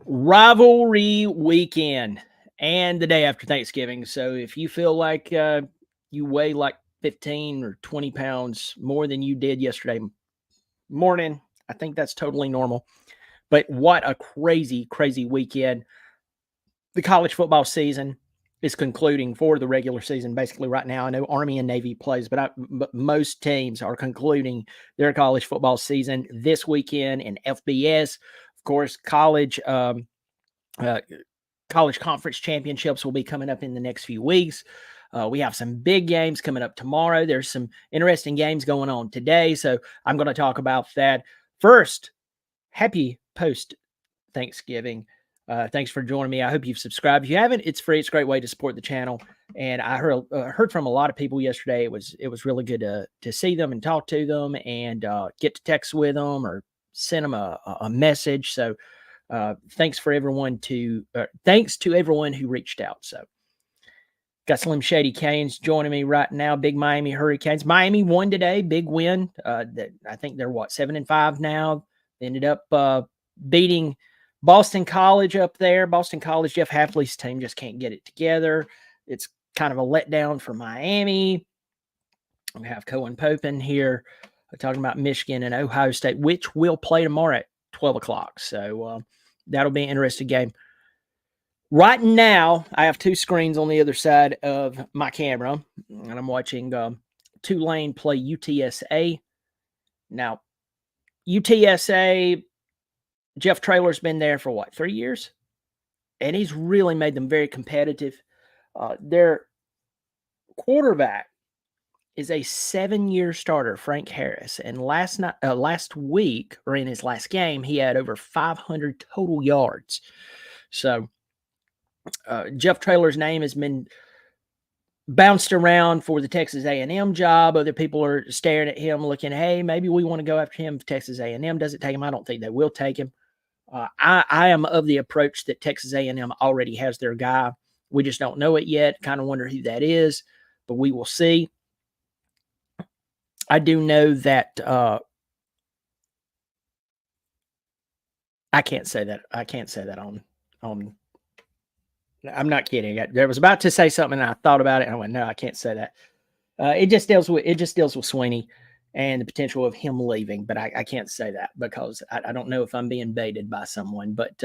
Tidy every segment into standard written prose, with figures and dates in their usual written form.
Rivalry weekend and the day after Thanksgiving. So if you feel like you weigh like 15 or 20 pounds more than you did yesterday morning, I think that's totally normal. But what a crazy, crazy weekend. The college football season is concluding for the regular season basically right now. I know Army and Navy plays, but most teams are concluding their college football season this weekend in FBS. Of course, uh, college conference championships will be coming up in the next few weeks. We have some big games coming up tomorrow. There's some interesting games going on today. So I'm going to talk about that. First, happy post Thanksgiving. Thanks for joining me. I hope you've subscribed. If you haven't, it's free. It's a great way to support the channel. And I heard from a lot of people yesterday. It was really good to see them and talk to them and get to text with them or send them a message. So thanks to everyone who reached out. So got Slim Shady Canes joining me right now. Big Miami Hurricanes. Miami won today. Big win. I think they're 7-5 now. They ended up beating Boston College up there. Boston College, Jeff Hafley's team just can't get it together. It's kind of a letdown for Miami. We have Cohen Popin here talking about Michigan and Ohio State, which will play tomorrow at 12 o'clock. So that'll be an interesting game. Right now, I have two screens on the other side of my camera, and I'm watching Tulane play UTSA. Now, UTSA, Jeff Traylor's been there for 3 years? And he's really made them very competitive. Their quarterback is a 7-year starter, Frank Harris. And last week, or in his last game, he had over 500 total yards. So Jeff Traylor's name has been bounced around for the Texas A&M job. Other people are staring at him looking, hey, maybe we want to go after him if Texas A&M doesn't take him. I don't think they will take him. I am of the approach that Texas A&M already has their guy. We just don't know it yet. Kind of wonder who that is, but we will see. I do know that I can't say that. I can't say that on. I'm not kidding. I was about to say something, and I thought about it, and I went, no, I can't say that. It just deals with Sweeney and the potential of him leaving, but I can't say that because I don't know if I'm being baited by someone. But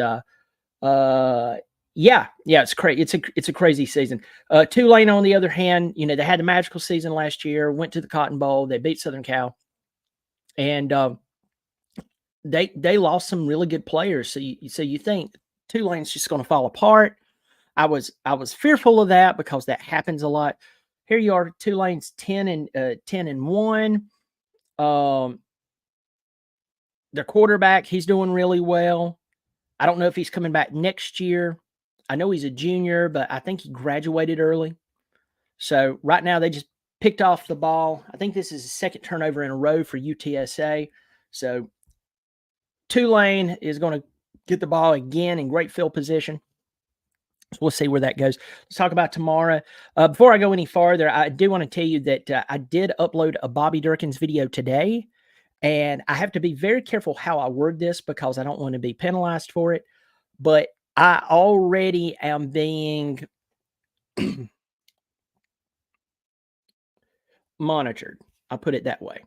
yeah, it's crazy. It's a crazy season. Tulane, on the other hand, they had the magical season last year. Went to the Cotton Bowl. They beat Southern Cal, and they lost some really good players. So you think Tulane's just going to fall apart? I was fearful of that because that happens a lot. Here you are, Tulane's 10-1. Their quarterback, he's doing really well. I don't know if he's coming back next year. I know he's a junior, but I think he graduated early. So right now they just picked off the ball. I think this is the second turnover in a row for UTSA. So Tulane is going to get the ball again in great field position. So we'll see where that goes. Let's talk about tomorrow. Before I go any farther, I do want to tell you that I did upload a Bobby Durkins video today, and I have to be very careful how I word this because I don't want to be penalized for it, but I already am being monitored. I'll put it that way.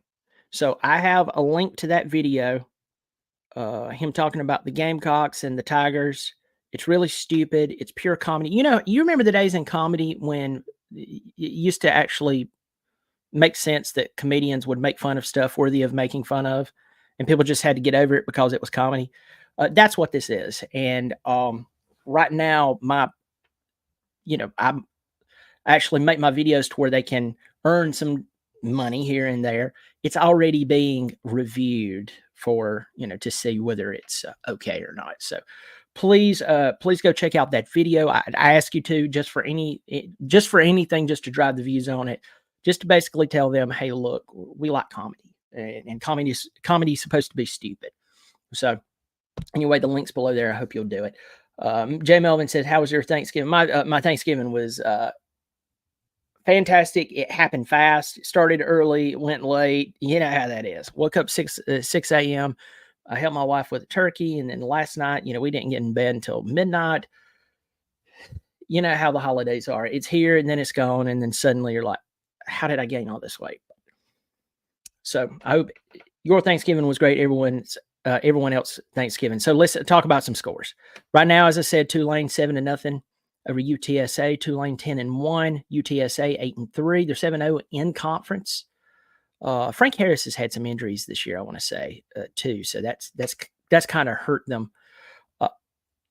So I have a link to that video, him talking about the Gamecocks and the Tigers. It's really stupid. It's pure comedy. You remember the days in comedy when it used to actually make sense that comedians would make fun of stuff worthy of making fun of, and people just had to get over it because it was comedy. That's what this is. And right now, I actually make my videos to where they can earn some money here and there. It's already being reviewed for, to see whether it's okay or not. So please go check out that video. I ask you to just for anything, just to drive the views on it, just to basically tell them, hey, look, we like comedy, and comedy is supposed to be stupid. So anyway, the link's below there. I hope you'll do it. Jay Melvin said, how was your Thanksgiving? My Thanksgiving was fantastic. It happened fast. It started early, went late. You know how that is. Woke up 6 a.m., I helped my wife with a turkey, and then last night, we didn't get in bed until midnight. You know how the holidays are. It's here and then it's gone, and then suddenly you're like, how did I gain all this weight? So I hope your Thanksgiving was great. Everyone else Thanksgiving. So let's talk about some scores. Right now, as I said, Tulane 7-0 over UTSA. Tulane 10-1. UTSA 8-3. They're 7-0 in conference. Frank Harris has had some injuries this year, I want to say, too. So that's kind of hurt them.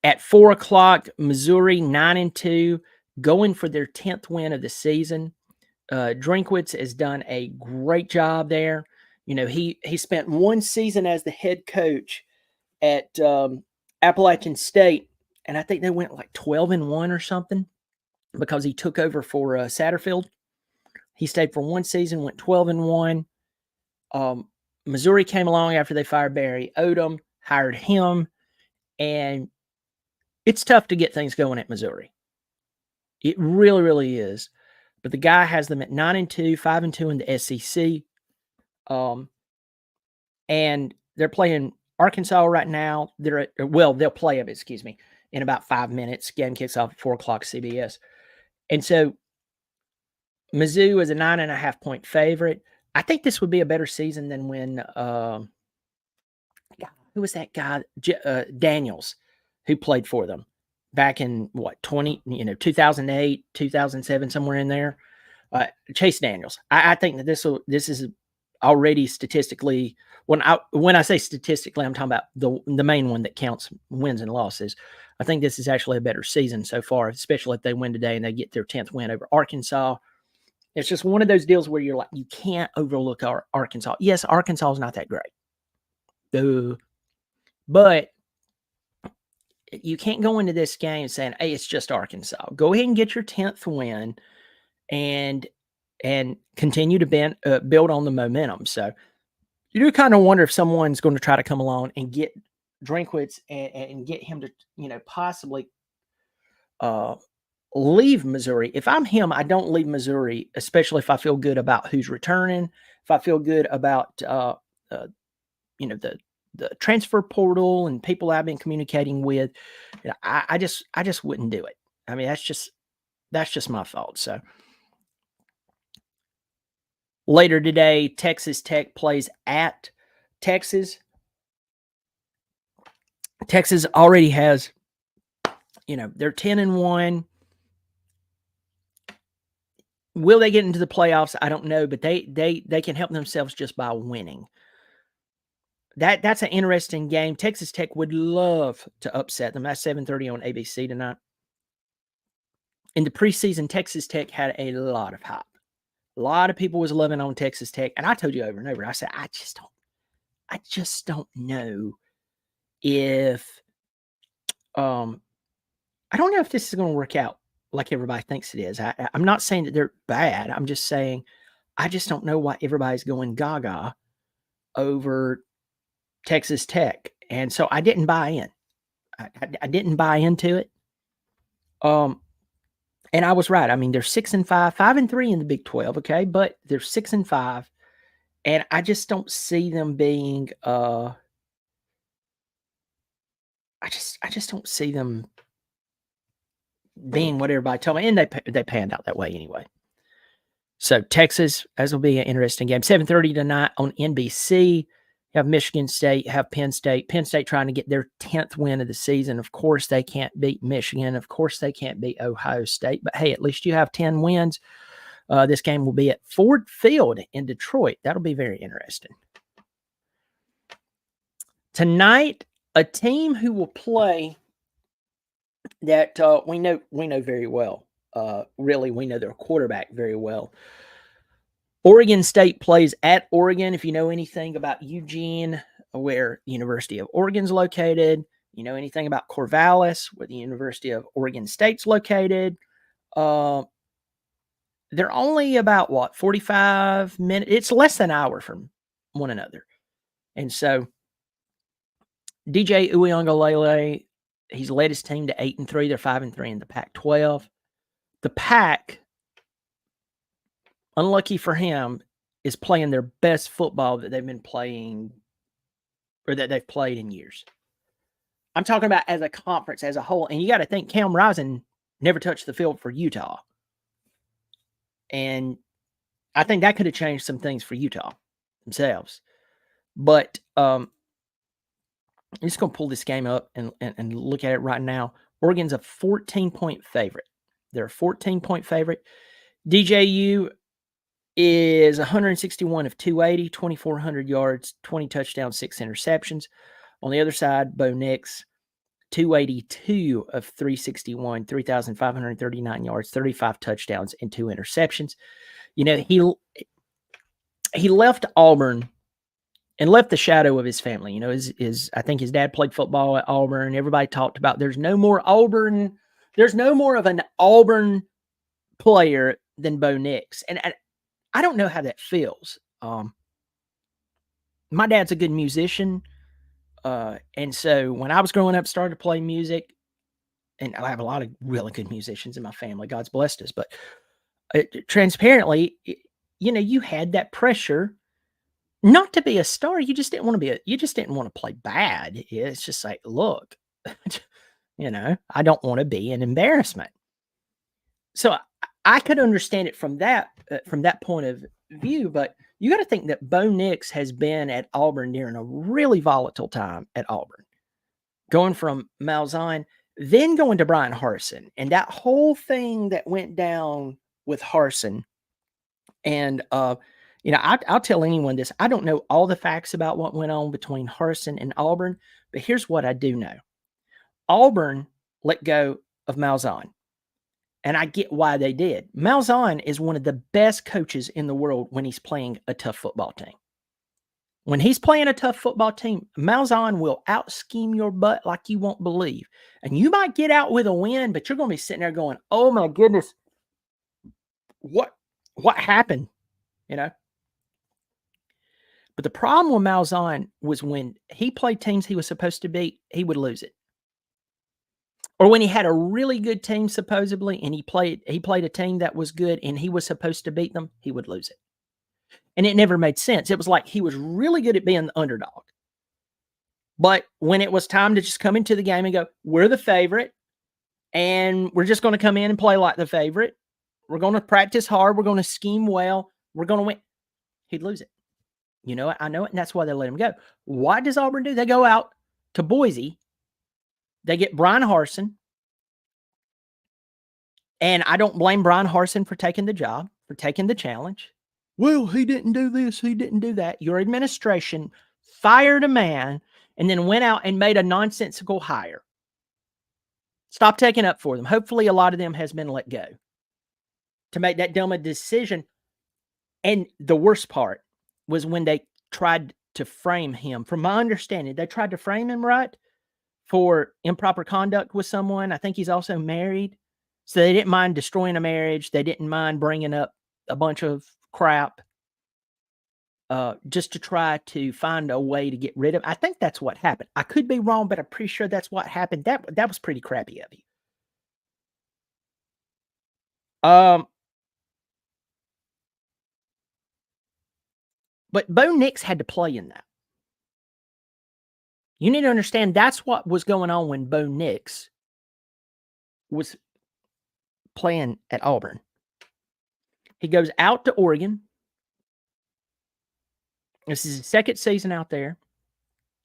At 4:00, Missouri 9-2, going for their 10th win of the season. Drinkwitz has done a great job there. He spent one season as the head coach at Appalachian State, and I think they went like 12-1 or something because he took over for Satterfield. He stayed for one season, went 12-1. Missouri came along after they fired Barry Odom, hired him, and it's tough to get things going at Missouri. It really, really is. But the guy has them at 9-2, 5-2 in the SEC. And they're playing Arkansas right now. They'll play them, in about 5 minutes. Game kicks off at 4:00 CBS. And so Mizzou is a 9.5-point favorite. I think this would be a better season than when who was that guy? Daniels, who played for them back in 2008, 2007, somewhere in there. Chase Daniels. I think that this is already statistically. When I say statistically, I'm talking about the main one that counts wins and losses. I think this is actually a better season so far, especially if they win today and they get their 10th win over Arkansas. It's just one of those deals where you're like, you can't overlook Arkansas. Yes, Arkansas is not that great. But you can't go into this game saying, hey, it's just Arkansas. Go ahead and get your 10th win and continue to build on the momentum. So you do kind of wonder if someone's going to try to come along and get Drinkwitz and get him to, possibly leave Missouri. If I'm him, I don't leave Missouri, especially if I feel good about who's returning, if I feel good about, the transfer portal and people I've been communicating with. I just wouldn't do it. I mean, that's just my thought. So later today, Texas Tech plays at Texas. Texas already has, they're 10-1. Will they get into the playoffs? I don't know, but they can help themselves just by winning. That's an interesting game. Texas Tech would love to upset them. That's 7:30 on ABC tonight. In the preseason, Texas Tech had a lot of hype. A lot of people was loving on Texas Tech, and I told you over and over. I said, I just don't know if I don't know if this is going to work out like everybody thinks it is. I'm not saying that they're bad. I'm just saying I just don't know why everybody's going gaga over Texas Tech. And so I didn't buy in. I didn't buy into it. And I was right. I mean, they're 6-5, 5-3 in the Big 12, okay? But they're 6-5. And I just don't see them being I just don't see them being what everybody told me. And they panned out that way anyway. So Texas, as will be an interesting game. 7:30 tonight on NBC. You have Michigan State, have Penn State. Penn State trying to get their 10th win of the season. Of course, they can't beat Michigan. Of course, they can't beat Ohio State. But, hey, at least you have 10 wins. This game will be at Ford Field in Detroit. That'll be very interesting. Tonight, a team who will play that we know very well. Really, we know their quarterback very well. Oregon State plays at Oregon. If you know anything about Eugene, where University of Oregon's located, you know anything about Corvallis, where the University of Oregon State's located, they're only about, 45 minutes? It's less than an hour from one another. And so DJ Uiagalelei, he's led his team to 8-3. They're 5-3 in the Pac-12. The Pac, unlucky for him, is playing their best football that they've been playing or that they've played in years. I'm talking about as a conference, as a whole. And you got to think Cam Rising never touched the field for Utah. And I think that could have changed some things for Utah themselves. But I'm just going to pull this game up and look at it right now. Oregon's a 14-point favorite. They're a 14-point favorite. DJU is 161 of 280, 2,400 yards, 20 touchdowns, 6 interceptions. On the other side, Bo Nix, 282 of 361, 3,539 yards, 35 touchdowns, and 2 interceptions. You know, he left Auburn and left the shadow of his family. You know, I think his dad played football at Auburn. Everybody talked about there's no more of an Auburn player than Bo Nix. And I don't know how that feels. My dad's a good musician. And so when I was growing up, started to play music, and I have a lot of really good musicians in my family. God's blessed us. But transparently, you know, you had that pressure not to be a star. You just didn't want to play bad. It's just like, look, you know, I don't want to be an embarrassment. So I could understand it from that point of view, but you got to think that Bo Nix has been at Auburn during a really volatile time at Auburn, going from Malzahn, then going to Brian Harsin, and that whole thing that went down with Harsin. And you know, I'll tell anyone this. I don't know all the facts about what went on between Harsin and Auburn, but here's what I do know. Auburn let go of Malzahn. And I get why they did. Malzahn is one of the best coaches in the world when he's playing a tough football team. When he's playing a tough football team, Malzahn will out-scheme your butt like you won't believe. And you might get out with a win, but you're going to be sitting there going, oh my goodness, what happened? You know? But the problem with Malzahn was when he played teams he was supposed to beat, he would lose it. Or when he had a really good team, supposedly, and he played a team that was good and he was supposed to beat them, he would lose it. And it never made sense. It was like he was really good at being the underdog. But when it was time to just come into the game and go, we're the favorite, and we're just going to come in and play like the favorite. We're going to practice hard. We're going to scheme well. We're going to win. He'd lose it. You know it. I know it, and that's why they let him go. What does Auburn do? They go out to Boise. They get Brian Harsin. And I don't blame Brian Harsin for taking the job, for taking the challenge. Well, he didn't do this. He didn't do that. Your administration fired a man and then went out and made a nonsensical hire. Stop taking up for them. Hopefully a lot of them has been let go to make that dumb a decision. And the worst part was when they tried to frame him. From my understanding, they tried to frame him, right, for improper conduct with someone. I think he's also married. So they didn't mind destroying a marriage. They didn't mind bringing up a bunch of crap just to try to find a way to get rid of. I think that's what happened. I could be wrong, but I'm pretty sure that's what happened. That was pretty crappy of you. But Bo Nix had to play in that. You need to understand that's what was going on when Bo Nix was playing at Auburn. He goes out to Oregon. This is his second season out there.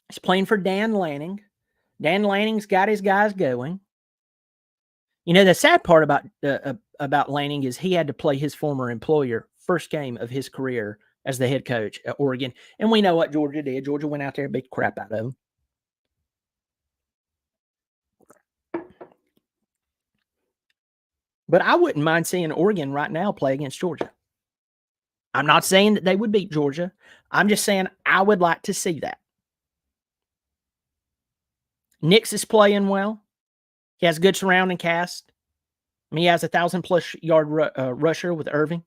He's playing for Dan Lanning. Dan Lanning's got his guys going. You know, the sad part about Lanning is he had to play his former employer first game of his career as the head coach at Oregon. And we know what Georgia did. Georgia went out there and beat the crap out of him. But I wouldn't mind seeing Oregon right now play against Georgia. I'm not saying that they would beat Georgia. I'm just saying I would like to see that. Nix is playing well. He has good surrounding cast. I mean, he has 1,000+ yard rusher with Irving.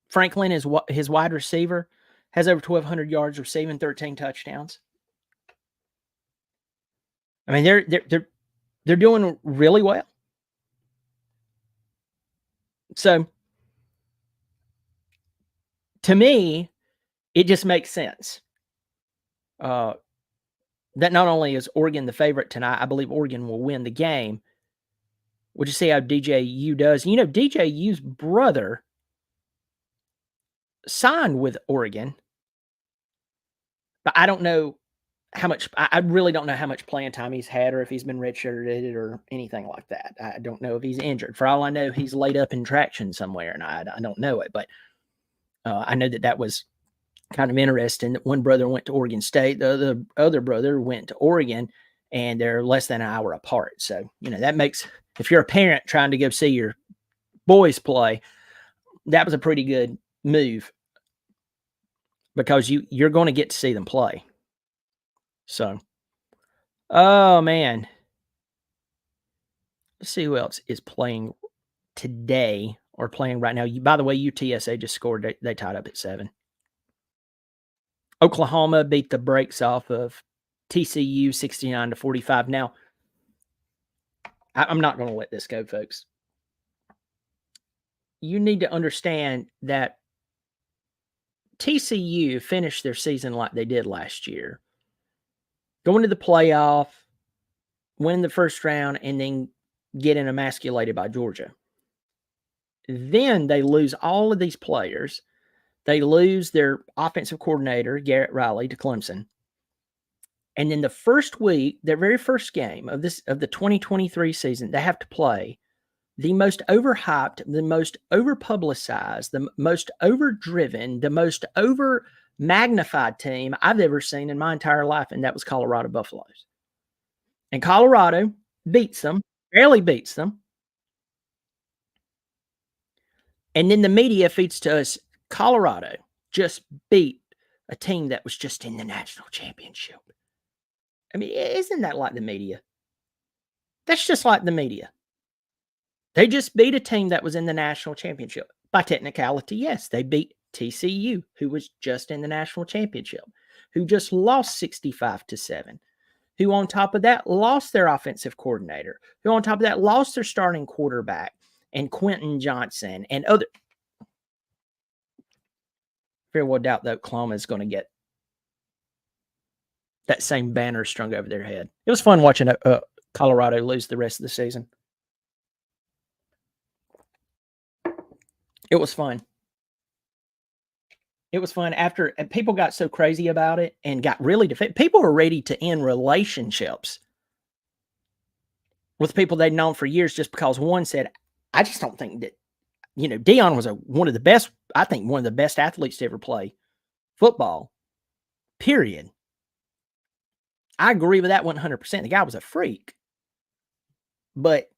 Franklin is his wide receiver, has over 1,200 yards receiving, 13 touchdowns. I mean, they're doing really well. So, to me, it just makes sense. uh, that not only is Oregon the favorite tonight, I believe Oregon will win the game. We'll just see how DJU does. You know, DJU's brother signed with Oregon, but I don't know how much. I really don't know how much playing time he's had, or if he's been redshirted, or anything like that. I don't know if he's injured. For all I know, he's laid up in traction somewhere, and I don't know it. But I know that was kind of interesting. That one brother went to Oregon State, the other brother went to Oregon, and they're less than an hour apart. So that makes, if you're a parent trying to go see your boys play, that was a pretty good move, because you're going to get to see them play. So, oh man, let's see who else is playing today or playing right now. By the way, UTSA just scored. They tied up at 7. Oklahoma beat the brakes off of TCU 69-45. Now, I'm not going to let this go, folks. You need to understand that TCU finished their season like they did last year, going to the playoff, winning the first round, and then getting emasculated by Georgia. Then they lose all of these players. They lose their offensive coordinator, Garrett Riley, to Clemson. And then the first week, their very first game of the 2023 season, they have to play the most overhyped, the most overpublicized, the most overdriven, the most over magnified team I've ever seen in my entire life, and that was Colorado Buffaloes. And Colorado beats them, barely beats them. And then the media feeds to us, Colorado just beat a team that was just in the national championship. I mean, isn't that like the media? That's just like the media. They just beat a team that was in the national championship. By technicality, yes, they beat TCU, who was just in the national championship, who just lost 65-7, who on top of that lost their offensive coordinator, who on top of that lost their starting quarterback and Quentin Johnson and other. Very well doubt that Oklahoma is going to get that same banner strung over their head. It was fun watching Colorado lose the rest of the season. It was fun. It was fun after people got so crazy about it and got really defensive. People were ready to end relationships with people they'd known for years just because one said, I just don't think that, Deion was one of the best athletes to ever play football, period. I agree with that 100%. The guy was a freak. But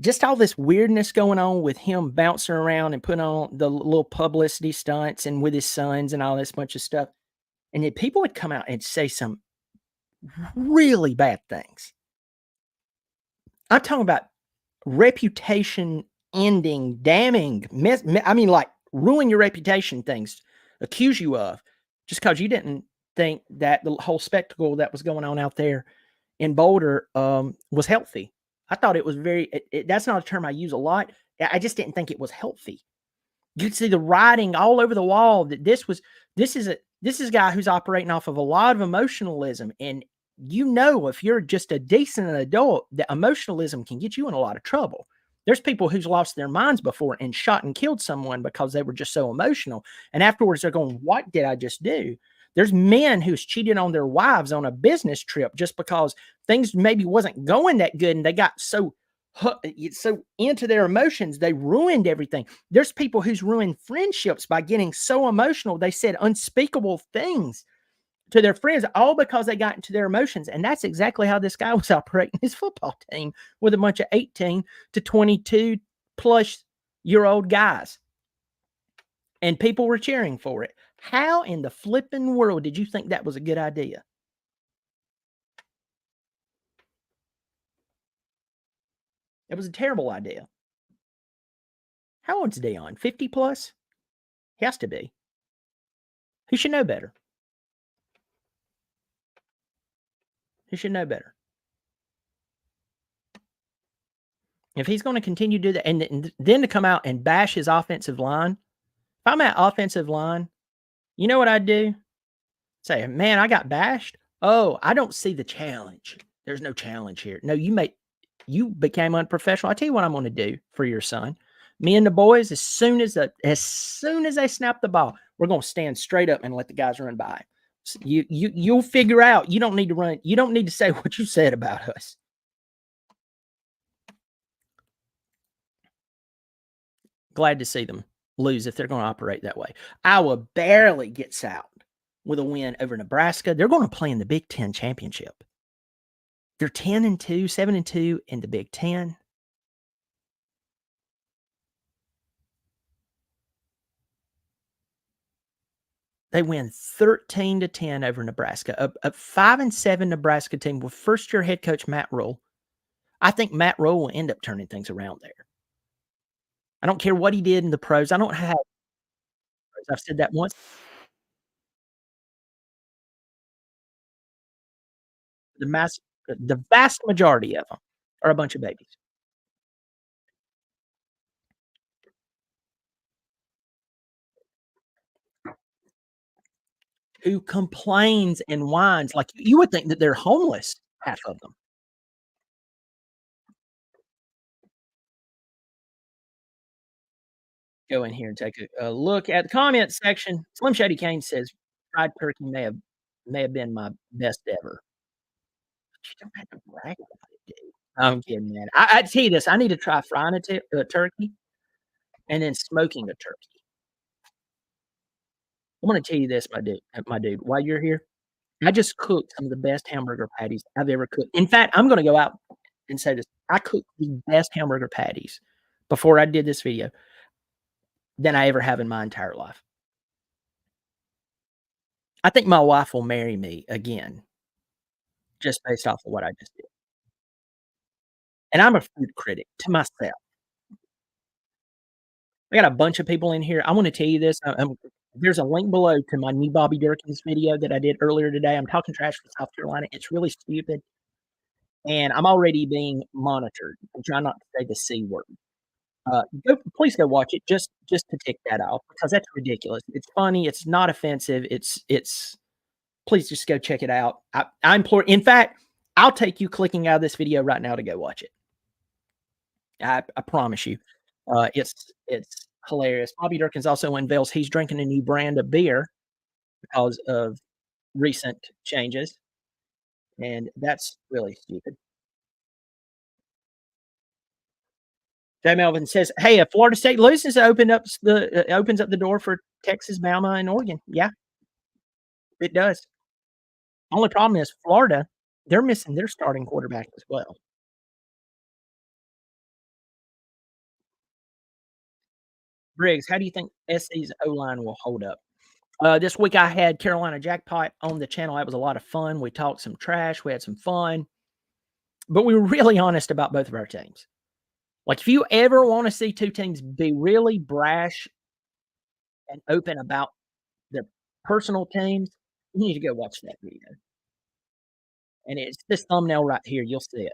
just all this weirdness going on with him bouncing around and putting on the little publicity stunts and with his sons and all this bunch of stuff. And then people would come out and say some really bad things. I'm talking about reputation ending, damning, like ruin your reputation things, accuse you of, just because you didn't think that the whole spectacle that was going on out there in Boulder was healthy. I thought it was that's not a term I use a lot. I just didn't think it was healthy. You could see the writing all over the wall that this is a guy who's operating off of a lot of emotionalism. And if you're just a decent adult, that emotionalism can get you in a lot of trouble. There's people who's lost their minds before and shot and killed someone because they were just so emotional. And afterwards they're going, what did I just do? There's men who's cheated on their wives on a business trip just because things maybe wasn't going that good and they got so into their emotions, they ruined everything. There's people who's ruined friendships by getting so emotional they said unspeakable things to their friends, all because they got into their emotions. And that's exactly how this guy was operating his football team with a bunch of 18 to 22 plus year old guys. And people were cheering for it. How in the flipping world did you think that was a good idea? It was a terrible idea. How old's Deion? 50 plus? He has to be. He should know better. He should know better. If he's going to continue to do that, and then to come out and bash his offensive line, if I'm at offensive line, you know what I'd do? Say, man, I got bashed. Oh, I don't see the challenge. There's no challenge here. No, you became unprofessional. I tell you what I'm gonna do for your son. Me and the boys, as soon as they snap the ball, we're gonna stand straight up and let the guys run by. You'll figure out. You don't need to run. You don't need to say what you said about us. Glad to see them lose if they're going to operate that way. Iowa barely gets out with a win over Nebraska. They're going to play in the Big Ten championship. They're 10-2, 7-2 in the Big Ten. They win 13-10 over Nebraska. A 5-7 Nebraska team with first-year head coach Matt Rule. I think Matt Rule will end up turning things around there. I don't care what he did in the pros. I don't have. I've said that once. The vast majority of them are a bunch of babies. Who complains and whines, like, you would think that they're homeless, half of them. Go in here and take a look at the comment section. Slim Shady Kane says, "Fried turkey may have been my best ever." You don't have to brag about it, dude. I'm kidding, man. I tell you this, I need to try frying a turkey and then smoking a turkey. I'm gonna tell you this, my dude, while you're here, I just cooked some of the best hamburger patties I've ever cooked. In fact, I'm gonna go out and say this, I cooked the best hamburger patties before I did this video than I ever have in my entire life. I think my wife will marry me again just based off of what I just did. And I'm a food critic to myself. I got a bunch of people in here. I wanna tell you this, there's a link below to my new Bobby Durkins video that I did earlier today. I'm talking trash for South Carolina. It's really stupid, and I'm already being monitored. I'm trying not to say the C word. Please go watch it just to tick that off because that's ridiculous. It's funny, it's not offensive, it's please just go check it out. I implore, in fact, I'll take you clicking out of this video right now to go watch it. I promise you. It's hilarious. Bobby Durkins also unveils he's drinking a new brand of beer because of recent changes, and that's really stupid. Jay Melvin says, "Hey, if Florida State loses, it opens up the door for Texas, Bama, and Oregon." Yeah, it does. Only problem is Florida, they're missing their starting quarterback as well. Briggs, how do you think SC's O-line will hold up? This week I had Carolina Jackpot on the channel. That was a lot of fun. We talked some trash. We had some fun, but we were really honest about both of our teams. Like, if you ever want to see two teams be really brash and open about their personal teams, you need to go watch that video. And it's this thumbnail right here. You'll see it.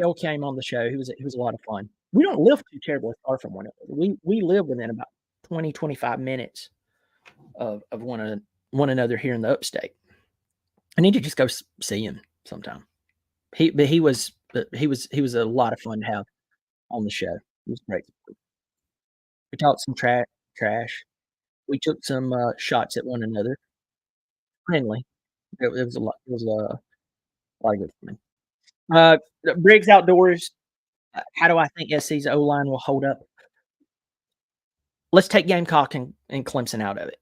Kel came on the show. He was a lot of fun. We don't live too terribly far from one another. We live within about 20-25 minutes of one another here in the upstate. I need to just go see him sometime. He was a lot of fun to have on the show. It was great. We talked some trash. We took some shots at one another. Friendly. It was a lot. It was a lot of good fun. Uh, Briggs Outdoors. How do I think SC's O line will hold up? Let's take Gamecock and Clemson out of it.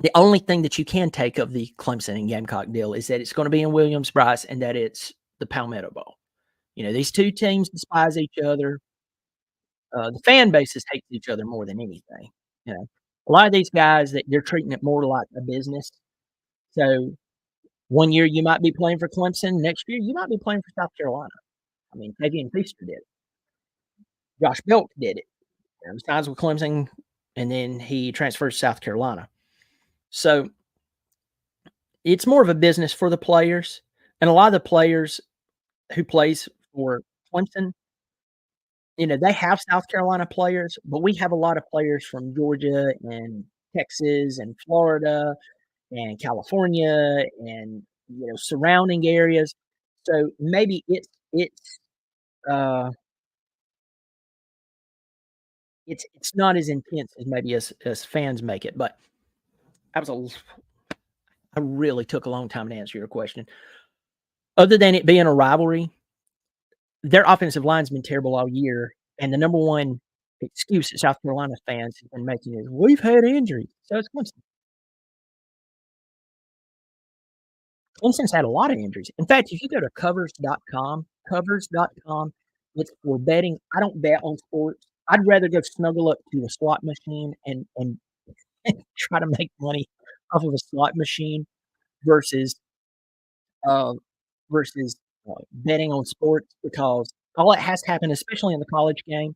The only thing that you can take of the Clemson and Gamecock deal is that it's going to be in Williams-Brice and that it's the Palmetto Bowl. You know, these two teams despise each other. The fan bases hate each other more than anything. You know, a lot of these guys that they're treating it more like a business. So one year you might be playing for Clemson, next year you might be playing for South Carolina. I mean, Fabian Feaster did it. Josh Belk did it. He signs with Clemson, and then he transfers to South Carolina. So it's more of a business for the players, and a lot of the players who plays for Clemson, you know, they have South Carolina players, but we have a lot of players from Georgia and Texas and Florida and California and, surrounding areas. So maybe uh, it's not as intense as maybe as fans make it, but I was a I really took a long time to answer your question. Other than it being a rivalry, their offensive line's been terrible all year, and the number one excuse that South Carolina fans have been making is, "We've had injuries." So it's Clemson. Clemson's had a lot of injuries. In fact, if you go to covers.com, it's for betting. I don't bet on sports. I'd rather go snuggle up to a slot machine and try to make money off of a slot machine versus, uh versus, betting on sports because all that has to happen, especially in the college game,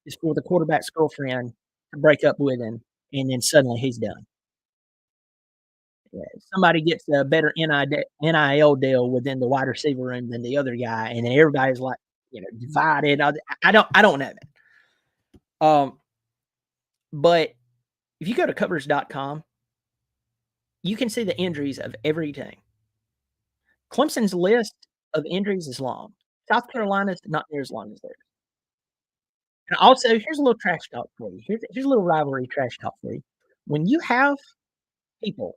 is for the quarterback's girlfriend to break up with him, and then suddenly he's done. Yeah, somebody gets a better NIL deal within the wide receiver room than the other guy, and then everybody's like, divided. I don't know that. But if you go to covers.com, you can see the injuries of every team. Clemson's list of injuries is long. South Carolina's not near as long as theirs. And also, here's a little trash talk for you. Here's a little rivalry trash talk for you. When you have people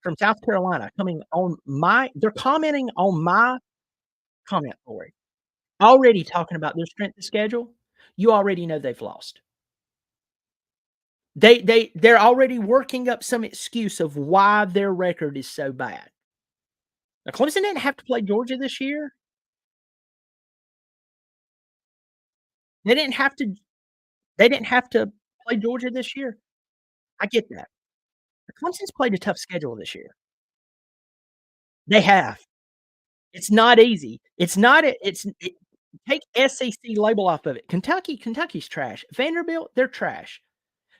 from South Carolina coming on they're commenting on my comment board, already talking about their strength of schedule, you already know they've lost. They're already working up some excuse of why their record is so bad. Now, Clemson didn't have to play Georgia this year. They didn't have to they didn't have to play Georgia this year. I get that. But Clemson's played a tough schedule this year. They have. It's not easy. It's not a it's it take SEC label off of it. Kentucky's trash. Vanderbilt, they're trash.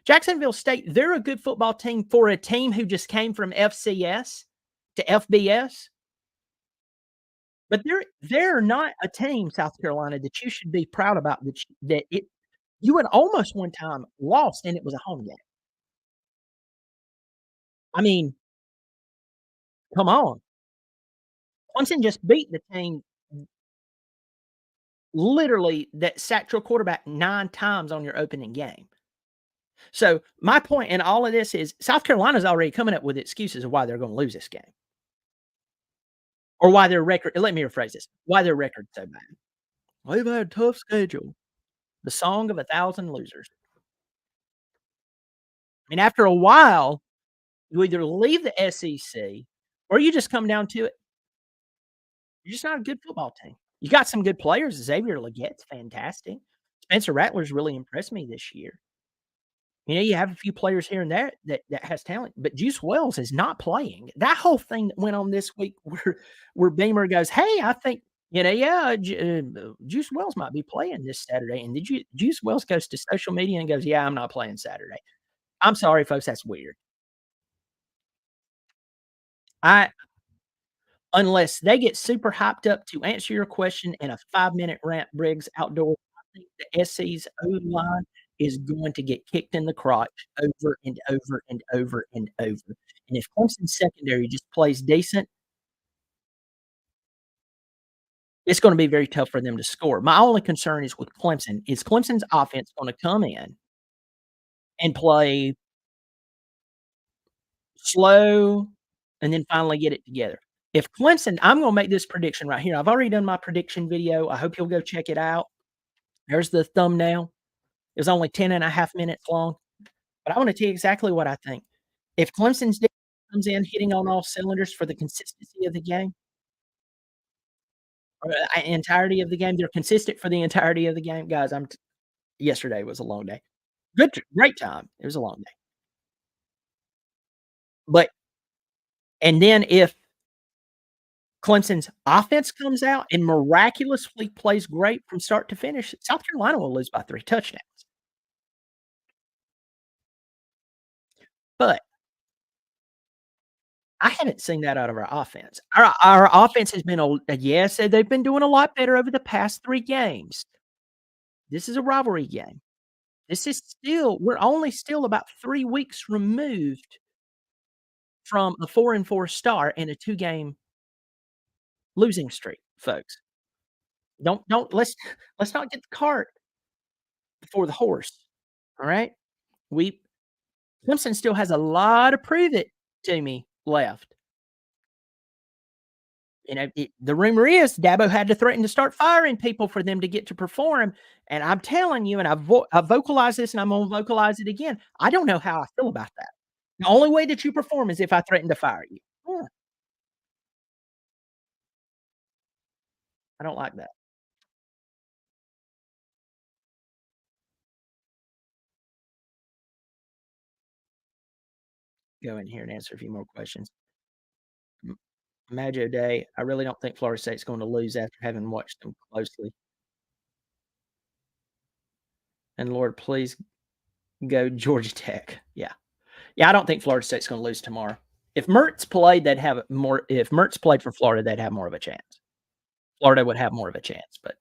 Jacksonville State, they're a good football team for a team who just came from FCS to FBS, but they're not a team, South Carolina, that you should be proud about that it you had almost one time lost and it was a home game. I mean, come on. Clemson just beat the team literally that sacked your quarterback 9 times on your opening game. So, my point in all of this is South Carolina's already coming up with excuses of why they're gonna lose this game or why their record let me rephrase this, why their record's so bad. "They've had a tough schedule." The song of a thousand losers. And after a while, you either leave the SEC or you just come down to it, you're just not a good football team. You got some good players. Xavier Legette's fantastic. Spencer Rattler's really impressed me this year. You have a few players here and there that has talent, but Juice Wells is not playing. That whole thing that went on this week where Beamer goes, "Hey, I think, yeah, Juice Wells might be playing this Saturday." And did you Juice Wells goes to social media and goes, "Yeah, I'm not playing Saturday." I'm sorry, folks, that's weird. I Unless they get super hyped up to answer your question in a 5-minute rant, Briggs, outdoors, I think the SC's O-line is going to get kicked in the crotch over and over and over and over. And if Clemson's secondary just plays decent, it's gonna be very tough for them to score. My only concern is with Clemson. Is Clemson's offense gonna come in and play slow and then finally get it together? If Clemson I'm gonna make this prediction right here. I've already done my prediction video. I hope you'll go check it out. There's the thumbnail. It was only 10 and a half minutes long, but I wanna tell you exactly what I think. If Clemson's defense comes in hitting on all cylinders for the consistency of the game, or entirety of the game, they're consistent for the entirety of the game, guys, yesterday was a long day. Great time. It was a long day. But and then if Clemson's offense comes out and miraculously plays great from start to finish, South Carolina will lose by 3 touchdowns. But I haven't seen that out of our offense. Our offense has been yes, they've been doing a lot better over the past 3 games. This is a rivalry game. This is still we're only still about 3 weeks removed from a 4-4 start and a 2-game losing streak, folks. Don't let's not get the cart before the horse, all right? We Clemson still has a lot to prove it to me left. The rumor is Dabo had to threaten to start firing people for them to get to perform, and I'm telling you, and I've vocalized this, and I'm gonna vocalize it again. I don't know how I feel about that. The only way that you perform is if I threaten to fire you. Yeah, I don't like that. Go in here and answer a few more questions. M Majo Day, I really don't think Florida State's gonna lose after having watched them closely. And Lord, please go Georgia Tech. Yeah. Yeah, I don't think Florida State's gonna lose tomorrow. If Mertz played for Florida, they'd have more of a chance. Florida would have more of a chance, but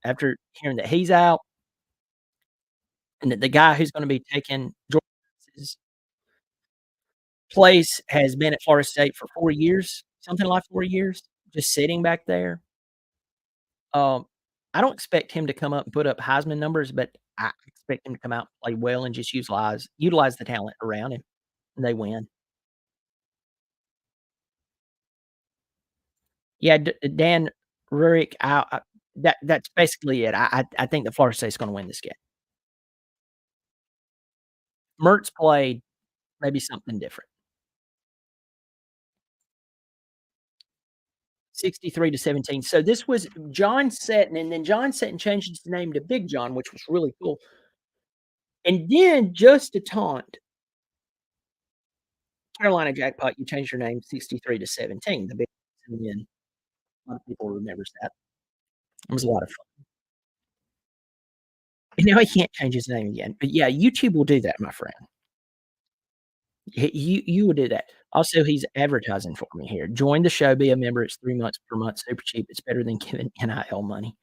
after hearing that he's out and that the guy who's gonna be taking Georgia's place has been at Florida State for 4 years, something like 4 years, just sitting back there, um, I don't expect him to come up and put up Heisman numbers, but I expect him to come out and play well and just utilize the talent around him, and they win. Yeah, Dan Rurik, that's basically it. I think that Florida State's gonna win this game. Mertz played maybe something different. 63-17. So this was John Seton, and then John Seton changed his name to Big John, which was really cool. And then just to taunt Carolina Jackpot, you changed your name 63-17. The big and then a lot of people remembers that. It was a lot of fun. And now he can't change his name again. But yeah, YouTube will do that, my friend. You will do that. Also, he's advertising for me here. Join the show, be a member. It's 3 months per month, super cheap. It's better than giving NIL money.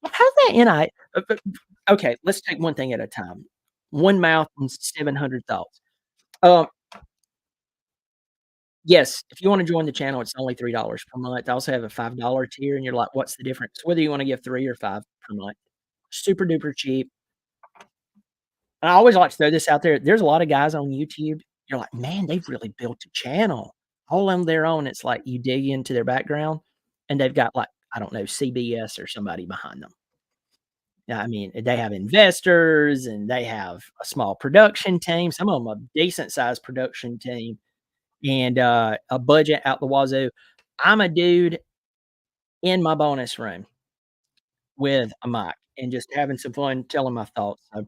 How's that NIL? Okay, let's take one thing at a time. One mouth and 700 thoughts. Um, yes, if you wanna join the channel, it's only $3 per month. I also have a $5 tier, and you're like, "What's the difference?" Whether you wanna give 3 or 5 per month. Super duper cheap. And I always like to throw this out there. There's a lot of guys on YouTube, you're like, "Man, they've really built a channel all on their own." It's like you dig into their background, and they've got, like, I don't know, CBS or somebody behind them. Yeah, I mean, they have investors, and they have a small production team, some of them a decent sized production team, and, a budget out the wazoo. I'm a dude in my bonus room with a mic and just having some fun telling my thoughts. So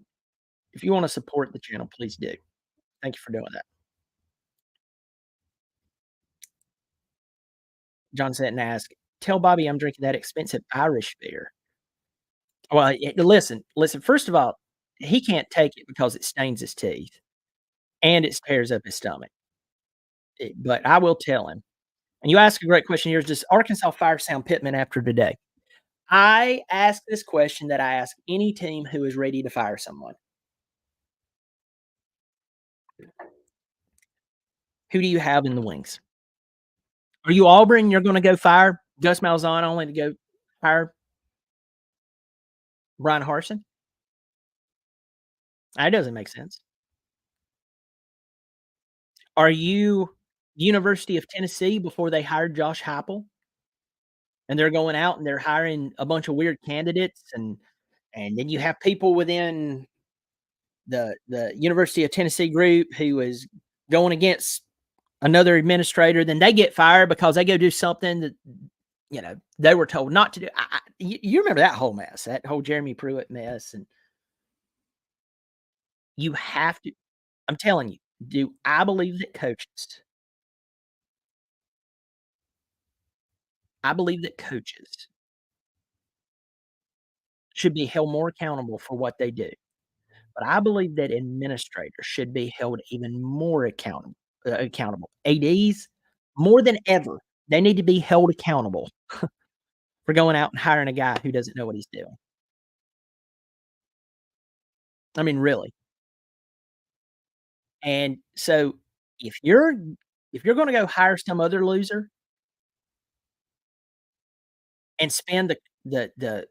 if you wanna support the channel, please do. Thank you for doing that. John Sutton asked, "Tell Bobby I'm drinking that expensive Irish beer." Well, listen, first of all, he can't take it because it stains his teeth and it tears up his stomach. But I will tell him. And you ask a great question here, does Arkansas fire Sam Pittman after today? I ask this question that I ask any team who is ready to fire someone. Who do you have in the wings? Are you Auburn? You're gonna go fire Gus Malzahn only to go hire Brian Harsin? That doesn't make sense. Are you University of Tennessee before they hired Josh Heupel? And they're going out and they're hiring a bunch of weird candidates, and then you have people within the University of Tennessee group who is going against another administrator, then they get fired because they go do something that, they were told not to do. You remember that whole mess, that whole Jeremy Pruitt mess, and you have to I'm telling you, do I believe that coaches should be held more accountable for what they do. But I believe that administrators should be held even more accountable. ADs, more than ever, they need to be held accountable for going out and hiring a guy who doesn't know what he's doing. I mean, really. And so if you're if you're gonna go hire some other loser and spend the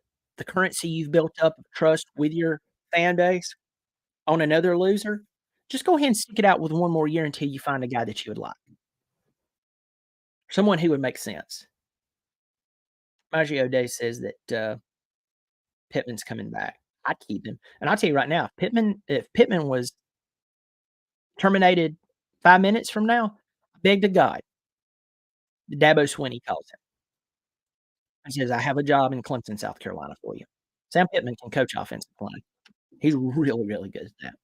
currency you've built up of trust with your fan base on another loser, just go ahead and stick it out with 1 more year until you find a guy that you would like, someone who would make sense. Majio Day says that, Pittman's coming back. I'd keep him, and I'll tell you right now, if Pittman was terminated 5 minutes from now, I beg to God, Dabo Swinney calls him and says, "I have a job in Clemson, South Carolina for you." Sam Pittman can coach offensive line. He's really, really good at that.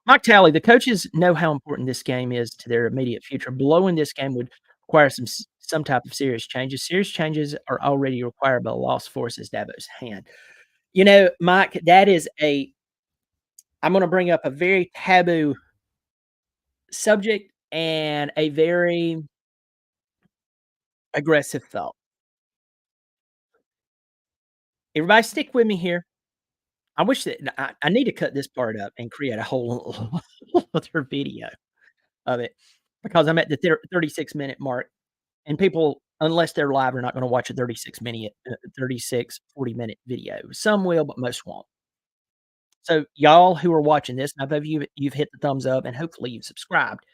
Mike Talley, the coaches know how important this game is to their immediate future. Blowing this game would require some type of serious changes. Serious changes are already required by the loss forces Dabo's hand. You know, Mike, that is a I'm gonna bring up a very taboo subject and a very aggressive thought. Everybody stick with me here. I wish that I need to cut this part up and create a whole other video of it because I'm at the 36-minute mark, and people, unless they're live, are not gonna watch a 36, 40-minute video. Some will, but most won't. So, y'all who are watching this, I hope you've hit the thumbs up and hopefully you've subscribed.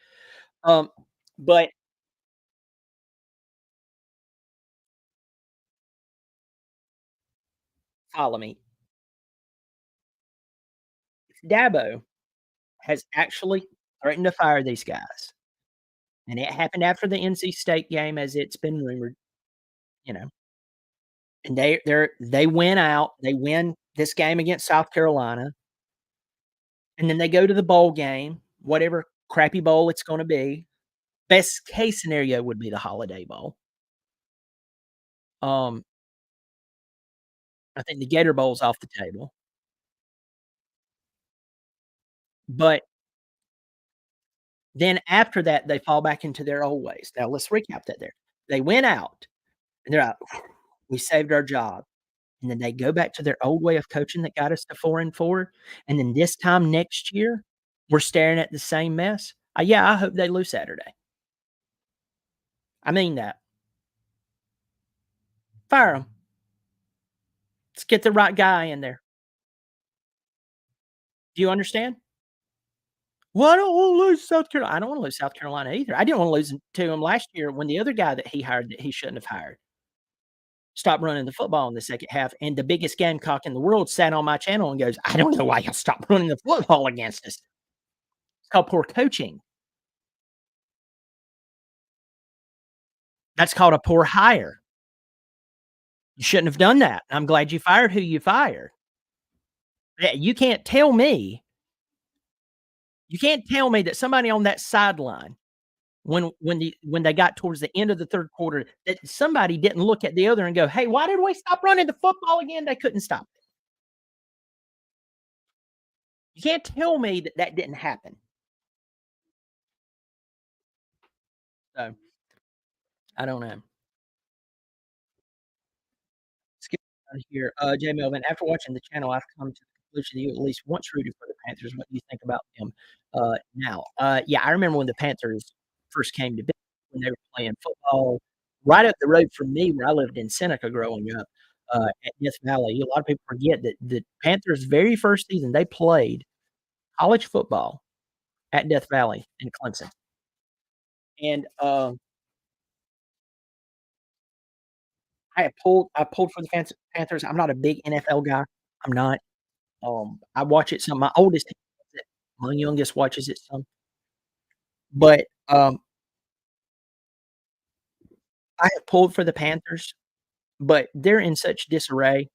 Um, but follow me. Dabo has actually threatened to fire these guys, and it happened after the NC State game as it's been rumored, you know, and they win out, they win this game against South Carolina, and then they go to the bowl game, whatever crappy bowl it's gonna be. Best case scenario would be the Holiday Bowl. Um, I think the Gator Bowl's off the table, but then after that, they fall back into their old ways. Now let's recap that there. They went out and they're like, "We saved our job." And then they go back to their old way of coaching that got us to 4 and 4, and then this time next year, we're staring at the same mess. Yeah, I hope they lose Saturday. I mean that. Fire them. 'Em. Let's get the right guy in there. Do you understand? Well, I don't wanna lose South Carolina. I don't wanna lose South Carolina either. I didn't wanna lose to him last year when the other guy that he hired that he shouldn't have hired stopped running the football in the second half, and the biggest gamecock in the world sat on my channel and goes, "I don't know why y'all stopped running the football against us." It's called poor coaching. That's called a poor hire. You shouldn't have done that. I'm glad you fired who you fired. Yeah, you can't tell me that somebody on that sideline when they got towards the end of the 3rd quarter, that somebody didn't look at the other and go, "Hey, why did we stop running the football again?" They couldn't stop it. You can't tell me that that didn't happen. So, I don't know. Skip down here. J Melvin, after watching the channel, I've come to the conclusion that you at least once rooted for the Panthers. What do you think about them now? Yeah, I remember when the Panthers first came to be when they were playing football right up the road from me where I lived in Seneca growing up at Death Valley. A lot of people forget that the Panthers' very first season, they played college football at Death Valley in Clemson. And I pulled for the Panthers. I'm not a big NFL guy. I'm not. I watch it some. My oldest, watches it, my youngest watches it some, but, I have pulled for the Panthers, but they're in such disarray.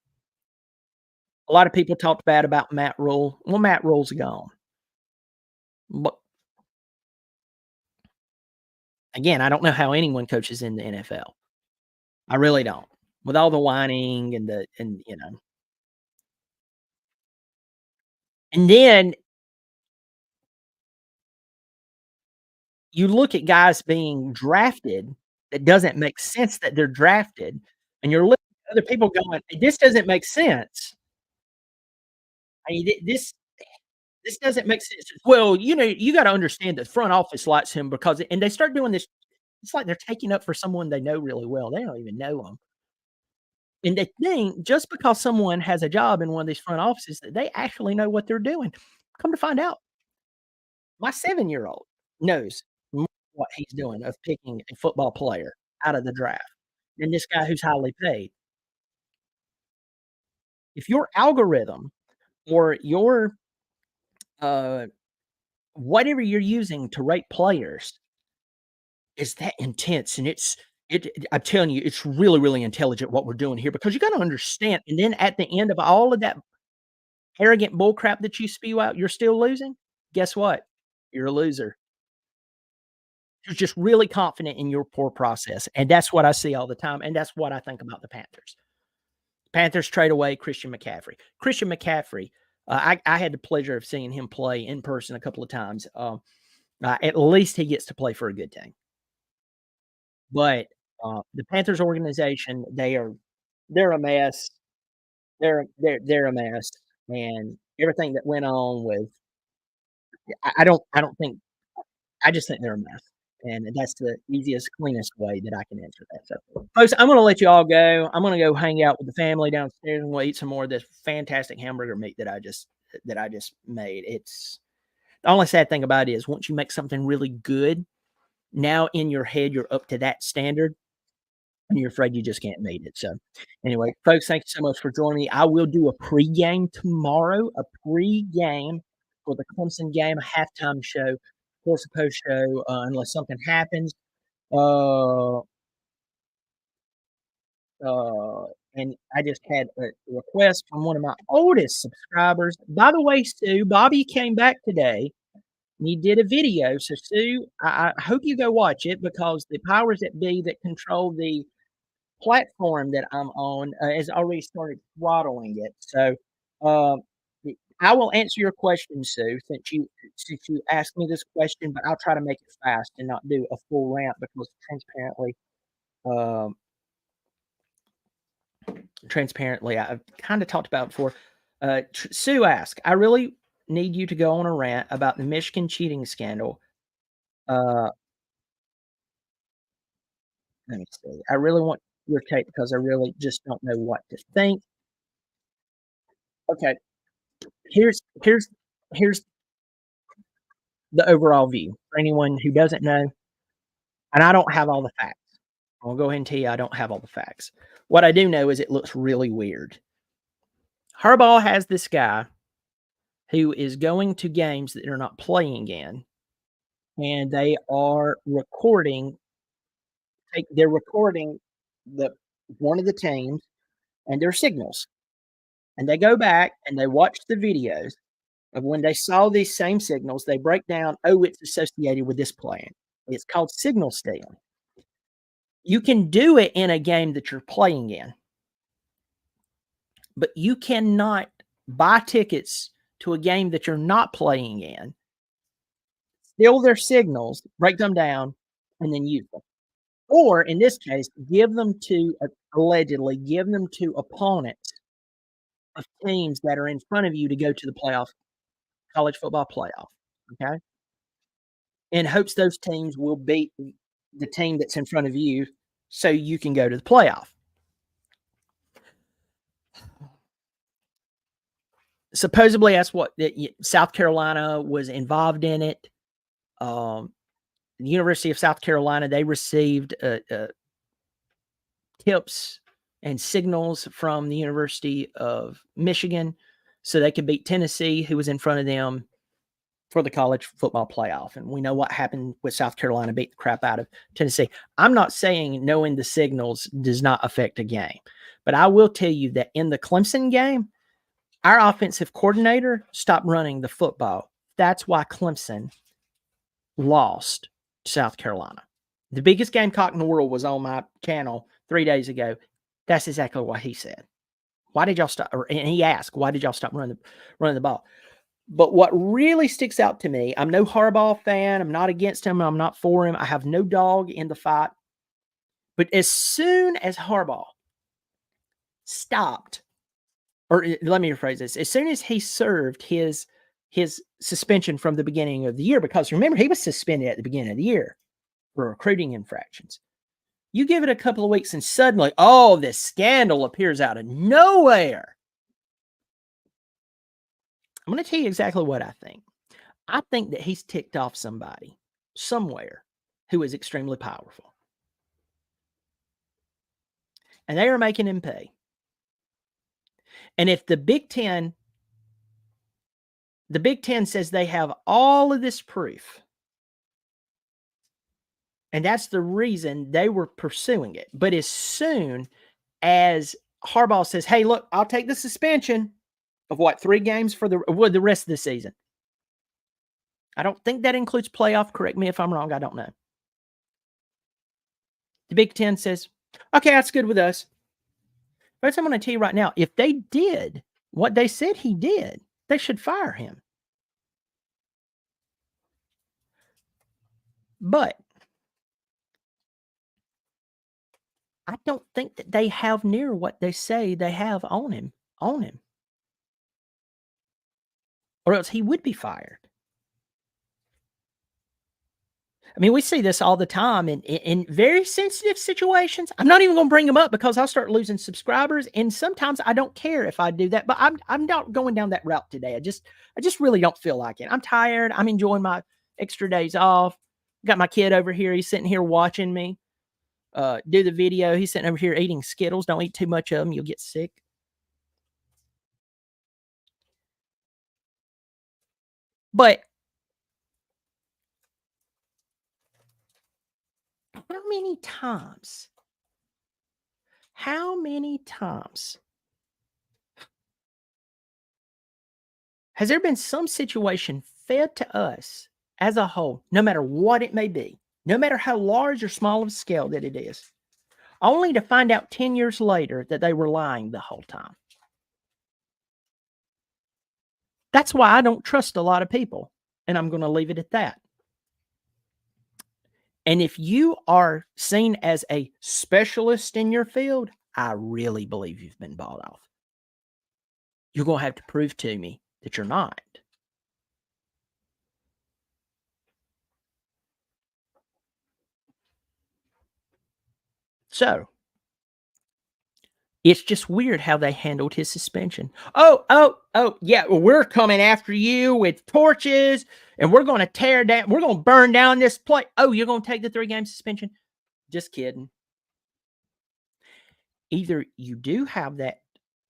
A lot of people talked bad about Matt Rule. Well, Matt Rule's gone. But again, I don't know how anyone coaches in the NFL. I really don't. With all the whining and then you look at guys being drafted that doesn't make sense that they're drafted, and you're looking at other people going, "This doesn't make sense." I mean, this doesn't make sense. Well, you gotta understand the front office likes him because and they start doing this it's like they're taking up for someone they know really well. They don't even know him. And they think just because someone has a job in one of these front offices that they actually know what they're doing. Come to find out, my 7-year-old knows more what he's doing of picking a football player out of the draft than this guy who's highly paid. If your algorithm or your, uh, whatever you're using to rate players is that intense, and I'm telling you, it's really, really intelligent what we're doing here because you gotta understand, and then at the end of all of that arrogant bullcrap that you spew out, you're still losing? Guess what? You're a loser. You're just really confident in your poor process, and that's what I see all the time, and that's what I think about the Panthers. Panthers trade away Christian McCaffrey. Christian McCaffrey, I had the pleasure of seeing him play in person a couple of times. At least he gets to play for a good team. But, the Panthers organization, they're a mess. They're a mess, and everything that went on with I don't think I just think they're a mess, and that's the easiest, cleanest way that I can answer that, so, folks, I'm gonna let you all go. I'm gonna go hang out with the family downstairs, and we'll eat some more of this fantastic hamburger meat that I just made. It's the only sad thing about it is once you make something really good, now in your head, you're up to that standard, and you're afraid you just can't meet it, so, anyway, folks, thank you so much for joining me. I will do a pregame tomorrow, a pregame for the Clemson game, a halftime show, of course, a post show, unless something happens, uh, and I just had a request from one of my oldest subscribers. By the way, Sue, Bobby came back today, and he did a video, so, Sue, I hope you go watch it because the powers that be that control the platform that I'm on, has already started throttling it. So, um, I will answer your question, Sue, since you asked me this question, but I'll try to make it fast and not do a full rant because um, transparently, I've kinda talked about it before. Sue asked, "I really need you to go on a rant about the Michigan cheating scandal." Uh, Let me see. I really want your take because I really just don't know what to think. Okay, here's here's the overall view for anyone who doesn't know, and I don't have all the facts. I'll go ahead and tell you I don't have all the facts. What I do know is it looks really weird. Harbaugh has this guy who is going to games that they're not playing in, and they're recording the one of the teams and their signals, and they go back and they watch the videos of when they saw these same signals. They break down, oh, it's associated with this plan. It's called signal stealing. You can do it in a game that you're playing in, but you cannot buy tickets to a game that you're not playing in, steal their signals, break them down, and then use them. Or in this case, allegedly give them to opponents of teams that are in front of you to go to the college football playoff. Okay. In hopes those teams will beat the team that's in front of you so you can go to the playoff. Supposedly, that's what South Carolina was involved in it. The University of South Carolina, they received tips and signals from the University of Michigan so they could beat Tennessee, who was in front of them for the college football playoff. And we know what happened with South Carolina beat the crap out of Tennessee. I'm not saying knowing the signals does not affect a game, but I will tell you that in the Clemson game, our offensive coordinator stopped running the football. That's why Clemson lost to South Carolina. The biggest Gamecock in the world was on my channel 3 days ago. That's exactly what he said. Why did y'all stop? And he asked, why did y'all stop running the ball? But what really sticks out to me, I'm no Harbaugh fan. I'm not against him. I'm not for him. I have no dog in the fight. But as soon as Harbaugh stopped or let me rephrase this. As soon as he served his suspension from the beginning of the year, because remember, he was suspended at the beginning of the year for recruiting infractions. You give it a couple of weeks and suddenly, oh, this scandal appears out of nowhere. I'm going to tell you exactly what I think. I think that he's ticked off somebody somewhere who is extremely powerful. And they are making him pay. And if the Big Ten says they have all of this proof, and that's the reason they were pursuing it. But as soon as Harbaugh says, hey, look, I'll take the suspension of 3 games for the rest of the season. I don't think that includes playoff. Correct me if I'm wrong. I don't know. The Big Ten says, okay, that's good with us. But I'm going to tell you right now, if they did what they said he did, they should fire him. But I don't think that they have near what they say they have on him. Or else he would be fired. I mean, we see this all the time in very sensitive situations. I'm not even going to bring them up because I'll start losing subscribers. And sometimes I don't care if I do that, but I'm not going down that route today. I just really don't feel like it. I'm tired. I'm enjoying my extra days off. Got my kid over here. He's sitting here watching me do the video. He's sitting over here eating Skittles. Don't eat too much of them. You'll get sick. But how many times has there been some situation fed to us as a whole, no matter what it may be, no matter how large or small of a scale that it is, only to find out 10 years later that they were lying the whole time? That's why I don't trust a lot of people, and I'm going to leave it at that. And if you are seen as a specialist in your field, I really believe you've been bought off. You're going to have to prove to me that you're not. So, it's just weird how they handled his suspension. Oh, yeah, well, we're coming after you with torches, and we're going to tear down, we're going to burn down this place. Oh, you're going to take the 3-game suspension? Just kidding. Either you do have that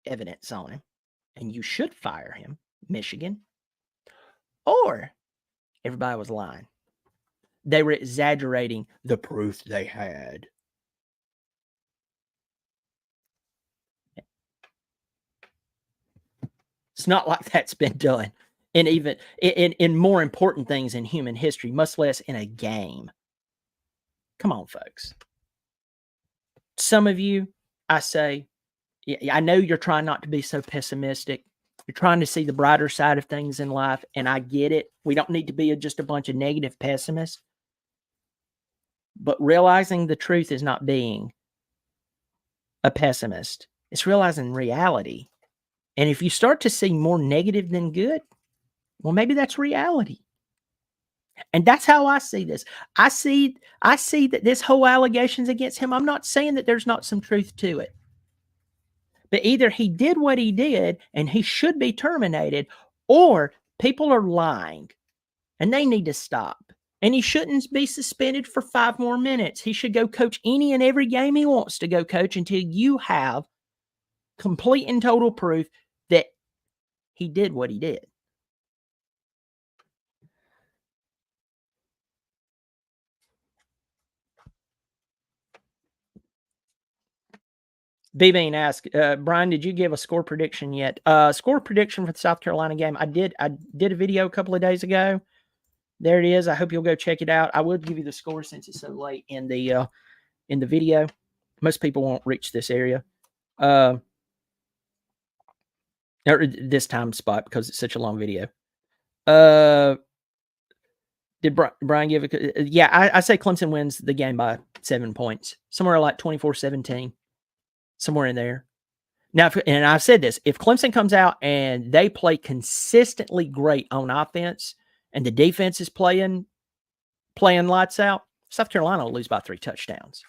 evidence on him, and you should fire him, Michigan, or everybody was lying. They were exaggerating the proof they had. It's not like that's been done. And even in more important things in human history, much less in a game. Come on, folks. Some of you, I say, I know you're trying not to be so pessimistic. You're trying to see the brighter side of things in life, and I get it. We don't need to be just a bunch of negative pessimists. But realizing the truth is not being a pessimist. It's realizing reality. And if you start to see more negative than good, well, maybe that's reality. And that's how I see this. I see that this whole allegations against him, I'm not saying that there's not some truth to it. But either he did what he did and he should be terminated, or people are lying and they need to stop. And he shouldn't be suspended for 5 more minutes. He should go coach any and every game he wants to go coach until you have complete and total proof that he did what he did. B-Bean asked, Brian, did you give a score prediction yet? Score prediction for the South Carolina game. I did a video a couple of days ago. There it is. I hope you'll go check it out. I will give you the score since it's so late in the video. Most people won't reach this area. Or this time spot because it's such a long video. Did Brian give it? Yeah, I say Clemson wins the game by 7 points. Somewhere like 24-17. Somewhere in there. Now, and I've said this, if Clemson comes out and they play consistently great on offense and the defense is playing lights out, South Carolina will lose by 3 touchdowns.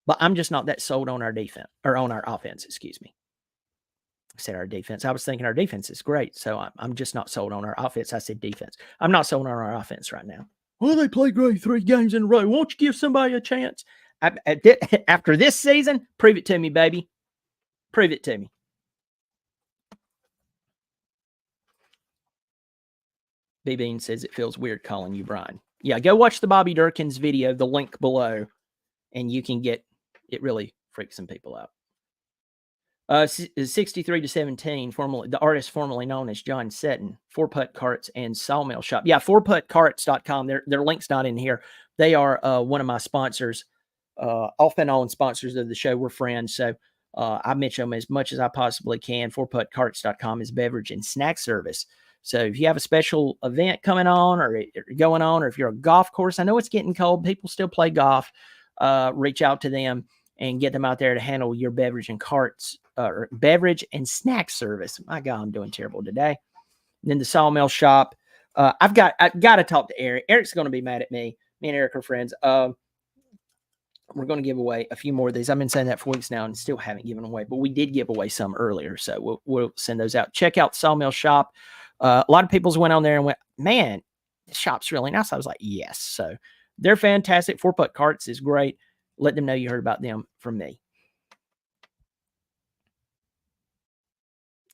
But I'm just not that sold on our defense, or on our offense, excuse me. I said our defense. I was thinking our defense is great, so I'm just not sold on our offense. I said defense. I'm not sold on our offense right now. Well, they play great 3 games in a row. Won't you give somebody a chance? After this season, prove it to me, baby. Prove it to me. B-Bean says it feels weird calling you Brian. Yeah, go watch the Bobby Durkins video, the link below, and you can get it. Really freaks some people out. 63-17, the artist formerly known as John Seton, 4-putt carts and sawmill shop. Yeah, 4puttcarts.com. Their link's not in here. They are one of my sponsors, off and on sponsors of the show. We're friends, so I mention them as much as I possibly can. 4puttcarts.com is beverage and snack service. So if you have a special event coming on or going on, or if you're a golf course, I know it's getting cold. People still play golf. Reach out to them and get them out there to handle your beverage and beverage and snack service. My God, I'm doing terrible today. And then the sawmill shop. I've got to talk to Eric. Eric's going to be mad at me. Me and Eric are friends. We're going to give away a few more of these. I've been saying that for weeks now and still haven't given away, but we did give away some earlier, so we'll send those out. Check out the sawmill shop. A lot of people went on there and went, man, the shop's really nice. I was like, yes. So they're fantastic. 4-putt carts is great. Let them know you heard about them from me.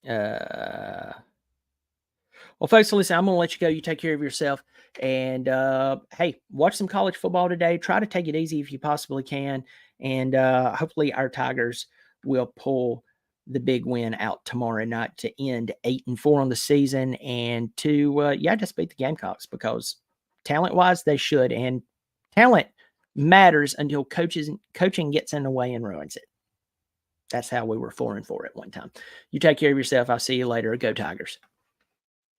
Well, folks, listen, I'm going to let you go. You take care of yourself. And, hey, watch some college football today. Try to take it easy if you possibly can. And hopefully our Tigers will pull the big win out tomorrow night to end 8-4 on the season and to, just beat the Gamecocks, because talent-wise, they should. And talent matters until coaching gets in the way and ruins it. That's how we were 4-4 at one time. You take care of yourself. I'll see you later. Go Tigers.